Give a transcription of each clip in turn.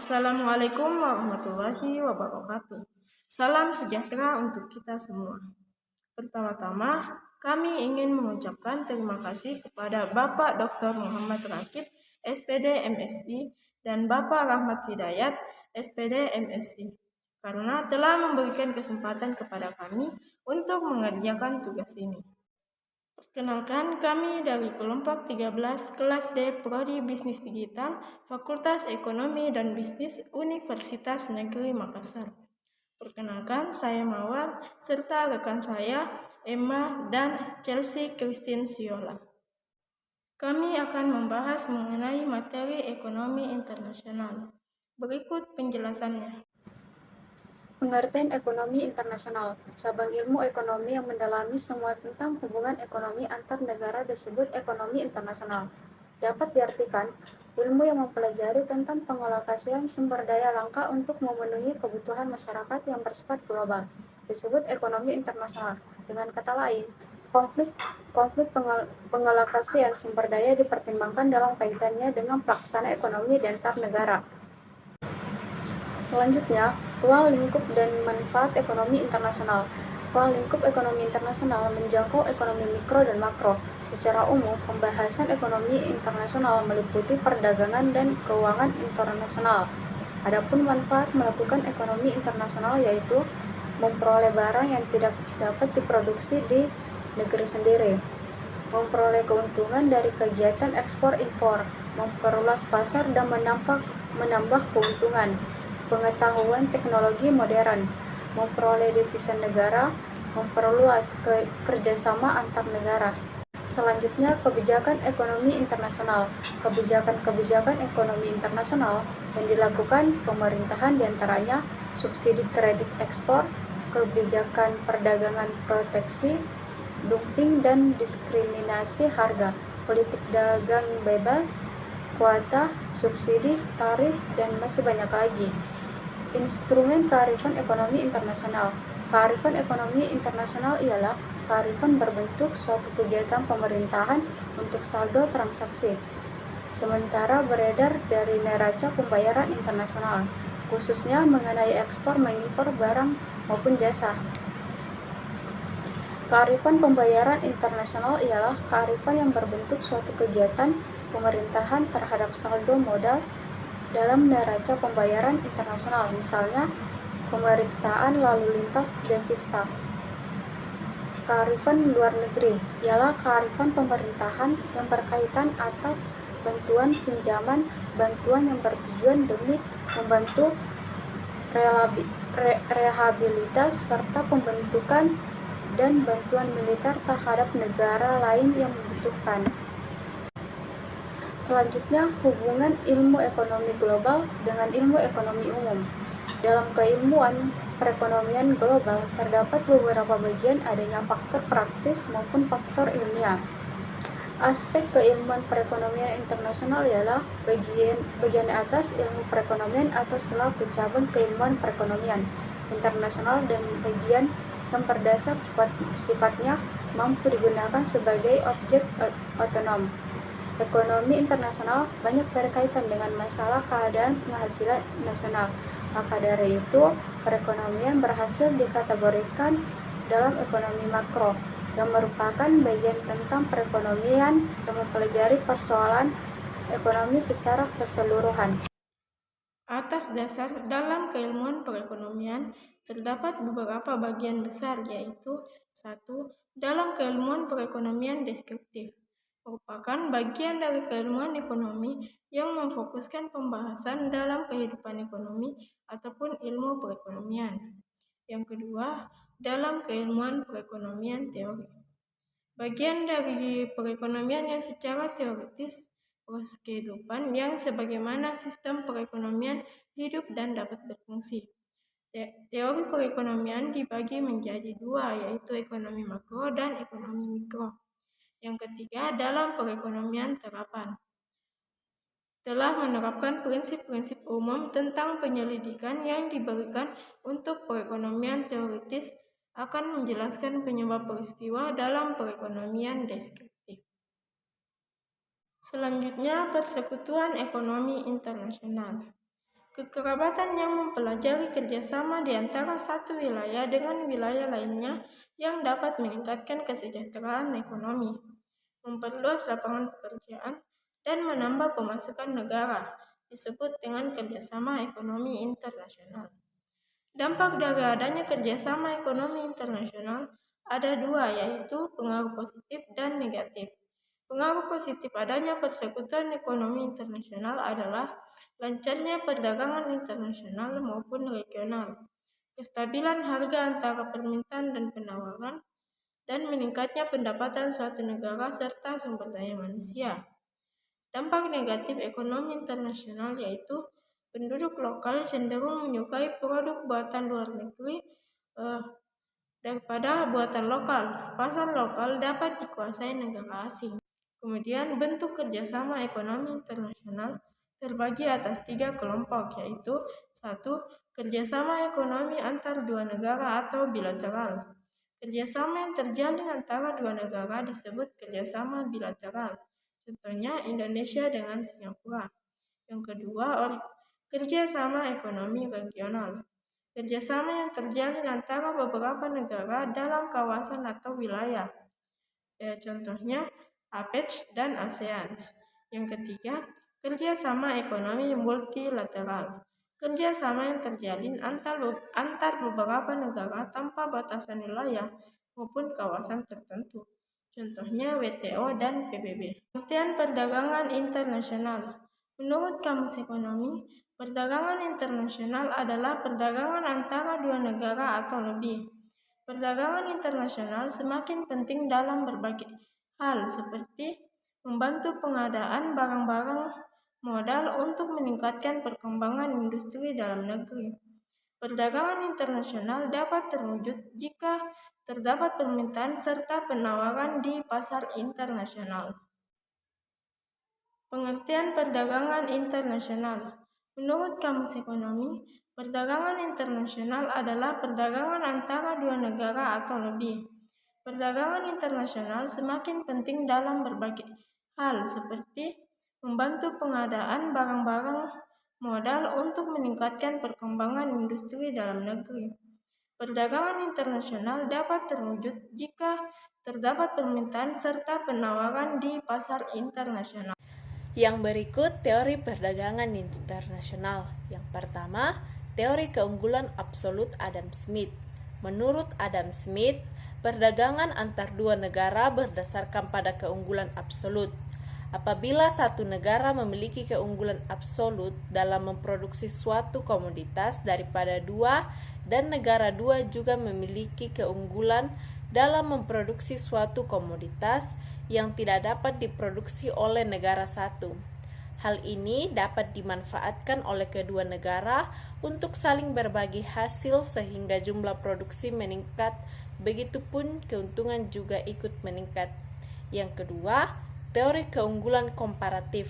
Assalamualaikum warahmatullahi wabarakatuh. Salam sejahtera untuk kita semua. Pertama-tama, kami ingin mengucapkan terima kasih kepada Bapak Dr. Muhammad Rakib, SPD MSI, dan Bapak Rahmat Hidayat, SPD MSI, karena telah memberikan kesempatan kepada kami untuk mengerjakan tugas ini. Perkenalkan, kami dari kelompok 13 kelas D Prodi Bisnis Digital, Fakultas Ekonomi dan Bisnis Universitas Negeri Makassar. Perkenalkan, saya Mawar serta rekan saya Emma dan Chelsea Christine Siola. Kami akan membahas mengenai materi ekonomi internasional. Berikut penjelasannya. Pengertian ekonomi internasional, cabang ilmu ekonomi yang mendalami semua tentang hubungan ekonomi antar negara disebut ekonomi internasional. Dapat diartikan, ilmu yang mempelajari tentang pengalokasian sumber daya langka untuk memenuhi kebutuhan masyarakat yang bersifat global, disebut ekonomi internasional. Dengan kata lain, konflik pengalokasian sumber daya dipertimbangkan dalam kaitannya dengan pelaksanaan ekonomi di antar negara. Selanjutnya, ruang lingkup dan manfaat ekonomi internasional. Ruang lingkup ekonomi internasional menjangkau ekonomi mikro dan makro. Secara umum, pembahasan ekonomi internasional meliputi perdagangan dan keuangan internasional. Adapun manfaat melakukan ekonomi internasional yaitu memperoleh barang yang tidak dapat diproduksi di negeri sendiri, memperoleh keuntungan dari kegiatan ekspor-impor, memperluas pasar dan menambah keuntungan, pengetahuan teknologi modern, memperoleh devisa negara, memperluas kerjasama antar negara. Selanjutnya, kebijakan ekonomi internasional. Kebijakan ekonomi internasional yang dilakukan pemerintahan diantaranya subsidi kredit ekspor, kebijakan perdagangan proteksi, dumping dan diskriminasi harga, politik dagang bebas, kuota, subsidi, tarif, dan masih banyak lagi. Instrumen kearifan ekonomi internasional. Kearifan ekonomi internasional ialah kearifan berbentuk suatu kegiatan pemerintahan untuk saldo transaksi, sementara beredar dari neraca pembayaran internasional, khususnya mengenai ekspor mengimpor barang maupun jasa. Kearifan pembayaran internasional ialah kearifan yang berbentuk suatu kegiatan pemerintahan terhadap saldo modal dalam neraca pembayaran internasional, misalnya pemeriksaan lalu lintas devisa. Kearifan luar negeri ialah kearifan pemerintahan yang berkaitan atas bantuan pinjaman, bantuan yang bertujuan demi membantu rehabilitas serta pembentukan dan bantuan militer terhadap negara lain yang membutuhkan. Selanjutnya, hubungan ilmu ekonomi global dengan ilmu ekonomi umum. Dalam keilmuan perekonomian global, terdapat beberapa bagian adanya faktor praktis maupun faktor ilmiah. Aspek keilmuan perekonomian internasional ialah bagian atas ilmu perekonomian atau setelah cabang keilmuan perekonomian internasional dan bagian yang berdasar sifatnya mampu digunakan sebagai objek otonom. Ekonomi internasional banyak berkaitan dengan masalah keadaan penghasilan nasional. Maka dari itu, perekonomian berhasil dikategorikan dalam ekonomi makro, yang merupakan bagian tentang perekonomian yang mempelajari persoalan ekonomi secara keseluruhan. Atas dasar dalam keilmuan perekonomian, terdapat beberapa bagian besar yaitu 1. Dalam keilmuan perekonomian deskriptif, merupakan bagian dari keilmuan ekonomi yang memfokuskan pembahasan dalam kehidupan ekonomi ataupun ilmu perekonomian. Yang kedua, dalam keilmuan perekonomian teori, bagian dari perekonomian yang secara teoritis proses kehidupan yang sebagaimana sistem perekonomian hidup dan dapat berfungsi. Teori perekonomian dibagi menjadi dua, yaitu ekonomi makro dan ekonomi mikro. Yang ketiga, dalam perekonomian terapan, telah menerapkan prinsip-prinsip umum tentang penyelidikan yang diberikan untuk perekonomian teoritis akan menjelaskan penyebab peristiwa dalam perekonomian deskriptif. Selanjutnya, persekutuan ekonomi internasional. Kekerabatan yang mempelajari kerjasama di antara satu wilayah dengan wilayah lainnya yang dapat meningkatkan kesejahteraan ekonomi, memperluas lapangan pekerjaan, dan menambah pemasukan negara, disebut dengan kerjasama ekonomi internasional. Dampak dari adanya kerjasama ekonomi internasional ada dua, yaitu pengaruh positif dan negatif. Pengaruh positif adanya persekutuan ekonomi internasional adalah lancarnya perdagangan internasional maupun regional, kestabilan harga antara permintaan dan penawaran, dan meningkatnya pendapatan suatu negara serta sumber daya manusia. Dampak negatif ekonomi internasional yaitu penduduk lokal cenderung menyukai produk buatan luar negeri daripada buatan lokal. Pasar lokal dapat dikuasai negara asing. Kemudian bentuk kerjasama ekonomi internasional terbagi atas 3 kelompok, yaitu 1. Kerjasama ekonomi antar dua negara atau bilateral. Kerjasama yang terjalin antara dua negara disebut kerjasama bilateral. Contohnya Indonesia dengan Singapura. Yang kedua, kerjasama ekonomi regional. Kerjasama yang terjalin antara beberapa negara dalam kawasan atau wilayah. Contohnya APEC dan ASEAN. Yang ketiga, kerjasama ekonomi multilateral. Kerjasama yang terjalin antar beberapa negara tanpa batasan wilayah maupun kawasan tertentu. Contohnya WTO dan PBB. Pengertian perdagangan internasional. Menurut Kamus Ekonomi, perdagangan internasional adalah perdagangan antara dua negara atau lebih. Perdagangan internasional semakin penting dalam berbagai hal seperti membantu pengadaan barang-barang modal untuk meningkatkan perkembangan industri dalam negeri. Perdagangan internasional dapat terwujud jika terdapat permintaan serta penawaran di pasar internasional. Pengertian perdagangan internasional. Menurut Kamus Ekonomi, perdagangan internasional adalah perdagangan antara dua negara atau lebih. Perdagangan internasional semakin penting dalam berbagai hal seperti membantu pengadaan barang-barang modal untuk meningkatkan perkembangan industri dalam negeri. Perdagangan internasional dapat terwujud jika terdapat permintaan serta penawaran di pasar internasional. Yang berikut teori perdagangan internasional. Yang pertama, teori keunggulan absolut Adam Smith. Menurut Adam Smith, perdagangan antar dua negara berdasarkan pada keunggulan absolut. Apabila satu negara memiliki keunggulan absolut dalam memproduksi suatu komoditas daripada dua, dan negara dua juga memiliki keunggulan dalam memproduksi suatu komoditas yang tidak dapat diproduksi oleh negara satu. Hal ini dapat dimanfaatkan oleh kedua negara untuk saling berbagi hasil sehingga jumlah produksi meningkat, begitupun keuntungan juga ikut meningkat. Yang kedua, teori keunggulan komparatif.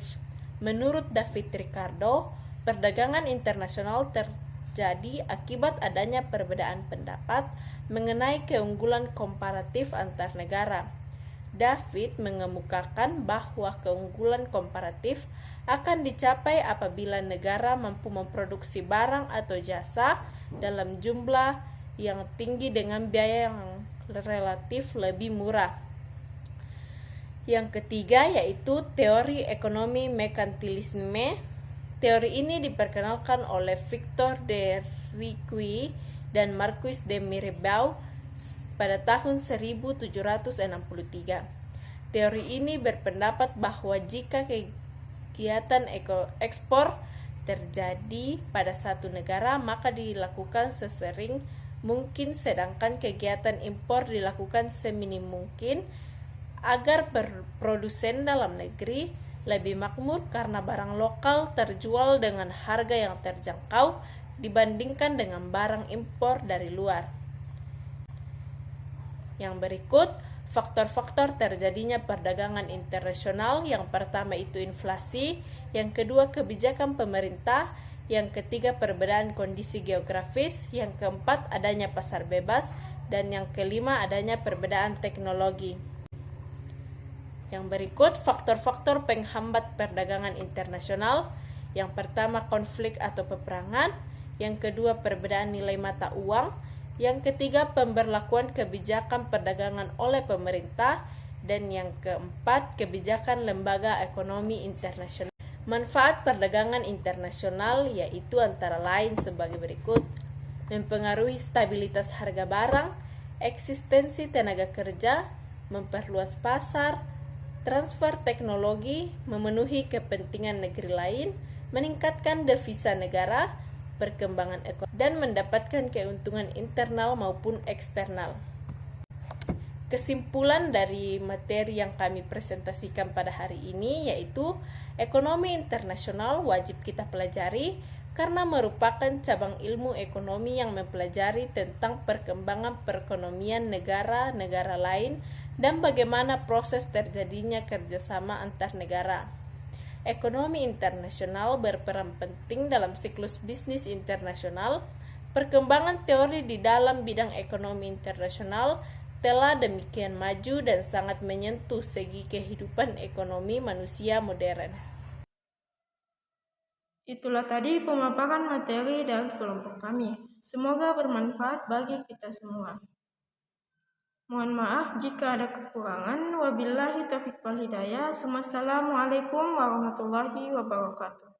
Menurut David Ricardo, perdagangan internasional terjadi akibat adanya perbedaan pendapat mengenai keunggulan komparatif antar negara. David mengemukakan bahwa keunggulan komparatif akan dicapai apabila negara mampu memproduksi barang atau jasa dalam jumlah yang tinggi dengan biaya yang relatif lebih murah. Yang ketiga yaitu teori ekonomi merkantilisme. Teori ini diperkenalkan oleh Victor de Riquet dan Marquis de Mirabeau pada tahun 1763. Teori ini berpendapat bahwa jika kegiatan ekspor terjadi pada satu negara, maka dilakukan sesering mungkin, sedangkan kegiatan impor dilakukan seminim mungkin, agar produsen dalam negeri lebih makmur karena barang lokal terjual dengan harga yang terjangkau dibandingkan dengan barang impor dari luar. Yang berikut, faktor-faktor terjadinya perdagangan internasional. Yang pertama itu inflasi, yang kedua kebijakan pemerintah, yang ketiga perbedaan kondisi geografis, yang keempat adanya pasar bebas, dan yang kelima adanya perbedaan teknologi. Yang berikut faktor-faktor penghambat perdagangan internasional. Yang pertama, konflik atau peperangan. Yang kedua, perbedaan nilai mata uang. Yang ketiga, pemberlakuan kebijakan perdagangan oleh pemerintah. Dan yang keempat, kebijakan lembaga ekonomi internasional. Manfaat perdagangan internasional yaitu antara lain sebagai berikut: mempengaruhi stabilitas harga barang, eksistensi tenaga kerja, memperluas pasar, transfer teknologi, memenuhi kepentingan negeri lain, meningkatkan devisa negara, perkembangan ekonomi, dan mendapatkan keuntungan internal maupun eksternal. Kesimpulan dari materi yang kami presentasikan pada hari ini yaitu ekonomi internasional wajib kita pelajari karena merupakan cabang ilmu ekonomi yang mempelajari tentang perkembangan perekonomian negara-negara lain dan bagaimana proses terjadinya kerjasama antar negara. Ekonomi internasional berperan penting dalam siklus bisnis internasional. Perkembangan teori di dalam bidang ekonomi internasional telah demikian maju dan sangat menyentuh segi kehidupan ekonomi manusia modern. Itulah tadi pemaparan materi dari kelompok kami. Semoga bermanfaat bagi kita semua. Mohon maaf jika ada kekurangan. Wabillahi taufiq wal hidayah. Wassalamualaikum warahmatullahi wabarakatuh.